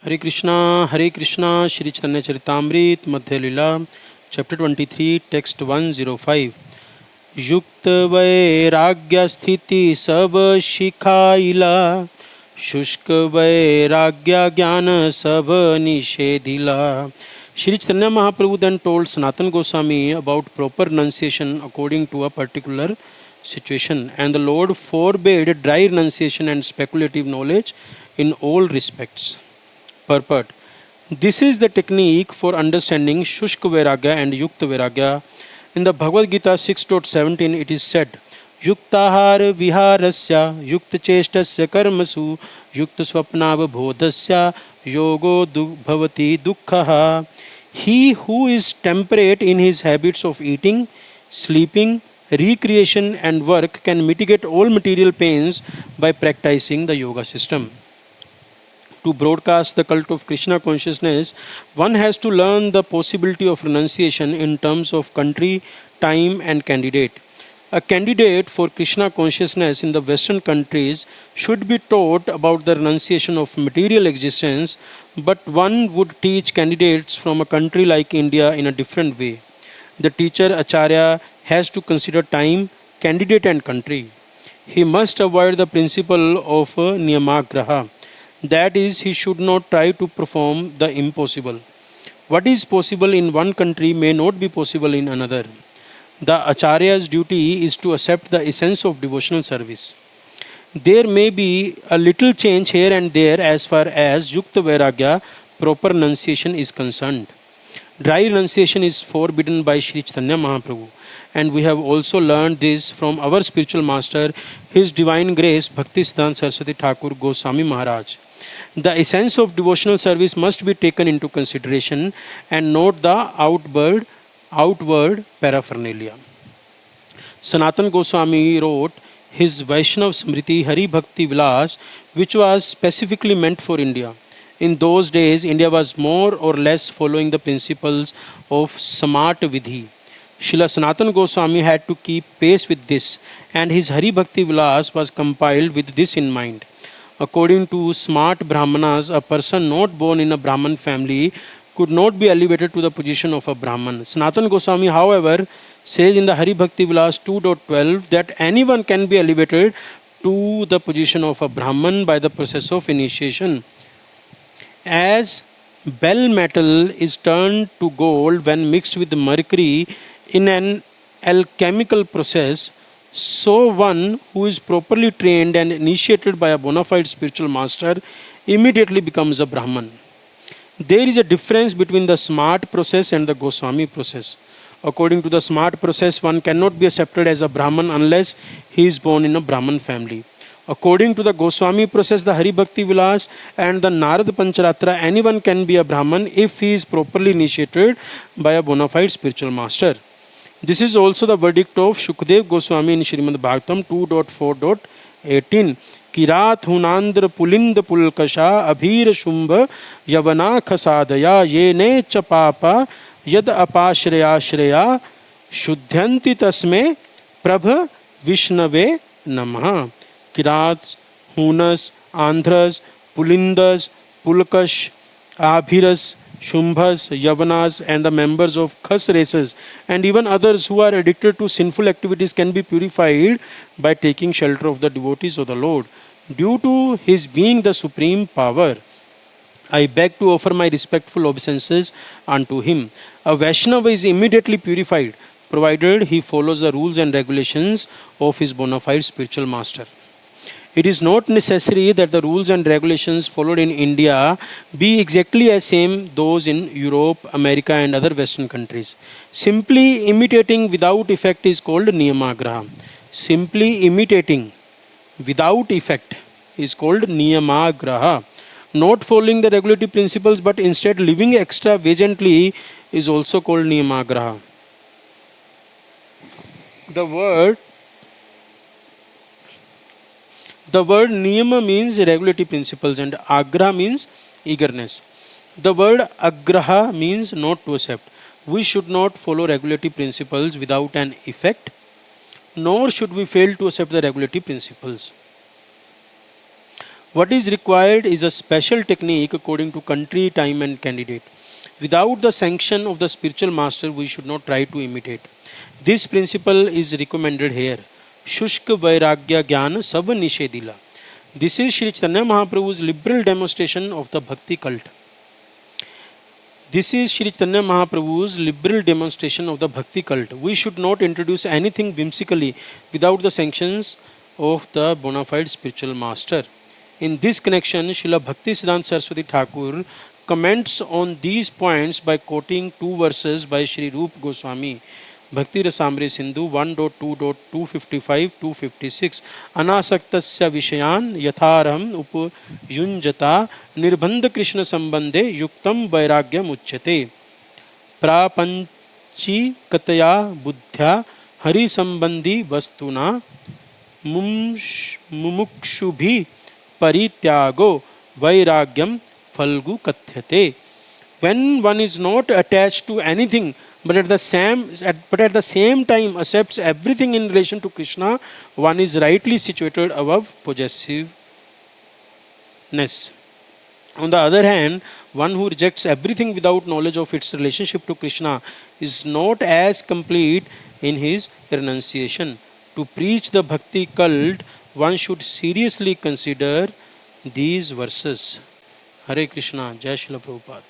Hare Krishna, Shri Chaitanya Charitamrit, Madhya Lila, Chapter 23, Text 105. युक्त वैराग्य स्थिति सब शिखाइला, शुष्क वैराग्य ज्ञान सब निषेधिला. Shri Chaitanya Mahaprabhu then told Sanatana Goswami about proper renunciation according to a particular situation, and the Lord forbade dry renunciation and speculative knowledge in all respects. Purport. This is the technique for understanding Shushka Vairagya and Yukta Vairagya. In the Bhagavad Gita 6.17 it is said, Yuktahar viharasya yukta cheshtasya karmasu yukta swapnava bodhasya yogo bhavati dukkhaha. He who is temperate in his habits of eating, sleeping, recreation and work can mitigate all material pains by practicing the yoga system. To broadcast the cult of Krishna consciousness, one has to learn the possibility of renunciation in terms of country, time, and candidate. A candidate for Krishna consciousness in the Western countries should be taught about the renunciation of material existence, but one would teach candidates from a country like India in a different way. The teacher Acharya has to consider time, candidate, and country. He must avoid the principle of Niyamagraha. That is, he should not try to perform the impossible. What is possible in one country may not be possible in another. The Acharya's duty is to accept the essence of devotional service. There may be a little change here and there as far as Yukta Vairagya, proper renunciation, is concerned. Dry renunciation is forbidden by Sri Chaitanya Mahaprabhu, and we have also learned this from our spiritual master, His Divine Grace Bhaktisiddhanta Saraswati Thakur Goswami Maharaj. The essence of devotional service must be taken into consideration and not the outward paraphernalia. Sanatana Goswami wrote his Vaishnav Smriti Hari Bhakti Vilas, which was specifically meant for India. In those days, India was more or less following the principles of Samat Vidhi. Srila Sanatana Goswami had to keep pace with this, and his Hari Bhakti Vilas was compiled with this in mind. According to smart Brahmanas, a person not born in a Brahman family could not be elevated to the position of a Brahman. Sanatana Goswami, however, says in the Hari Bhakti Vilas 2.12 that anyone can be elevated to the position of a Brahman by the process of initiation. As bell metal is turned to gold when mixed with mercury in an alchemical process, so one who is properly trained and initiated by a bona fide spiritual master immediately becomes a Brahman. There is a difference between the smart process and the Goswami process. According to the smart process, one cannot be accepted as a Brahman unless he is born in a Brahman family. According to the Goswami process, the Hari Bhakti Vilas and the Narad Pancharatra, anyone can be a Brahman if he is properly initiated by a bona fide spiritual master. This is also the verdict of Shukdev Goswami in Srimad Bhagavatam 2.4.18. Kirat hunandra pulinda pulkasha abhir shumbha yavana khasadaya yene cha papa yad apashraya shreya shuddhanti tasme prabha vishnave namah. Kirats, Hunas, Andhras, Pulindas, Pulkash, Abhiras, Shumbhas, Yavanas, and the members of Khas races, and even others who are addicted to sinful activities can be purified by taking shelter of the devotees of the Lord. Due to his being the supreme power, I beg to offer my respectful obeisances unto him. A Vaishnava is immediately purified, provided he follows the rules and regulations of his bona fide spiritual master. It is not necessary that the rules and regulations followed in India be exactly as same those in Europe, America and other Western countries. Simply imitating without effect is called Niyamagraha. Simply imitating without effect is called Niyamagraha. Not following the regulatory principles but instead living extravagantly is also called Niyamagraha. The word niyama means regulatory principles and agraha means eagerness. The word agraha means not to accept. We should not follow regulatory principles without an effect, nor should we fail to accept the regulatory principles. What is required is a special technique according to country, time, and candidate. Without the sanction of the spiritual master, we should not try to imitate. This principle is recommended here. Shushka Vairagya Jnana Sab Nishedila. This is Sri Chaitanya Mahaprabhu's liberal demonstration of the Bhakti cult. This is Sri Chaitanya Mahaprabhu's liberal demonstration of the Bhakti cult. We should not introduce anything whimsically without the sanctions of the bona fide spiritual master. In this connection, Srila Bhaktisiddhanta Saraswati Thakur comments on these points by quoting two verses by Sri Rupa Goswami. Bhakti Rasamrita Sindhu 1.2.255-256 Anasaktasya Vishayan Yatharaham Upayunjata Nirbandha Krishna Sambandhe Yuktam Vairagyam Uchyate Prapanchikataya Buddhya Hari Sambandhi Vastuna Mumukshubhi Parityago Vairagyam Falgu Kathyate. When one is not attached to anything but at the same time accepts everything in relation to Krishna, one is rightly situated above possessiveness. On the other hand, one who rejects everything without knowledge of its relationship to Krishna is not as complete in his renunciation. To preach the Bhakti cult, one should seriously consider these verses. Hare Krishna, Jai Srila Prabhupada.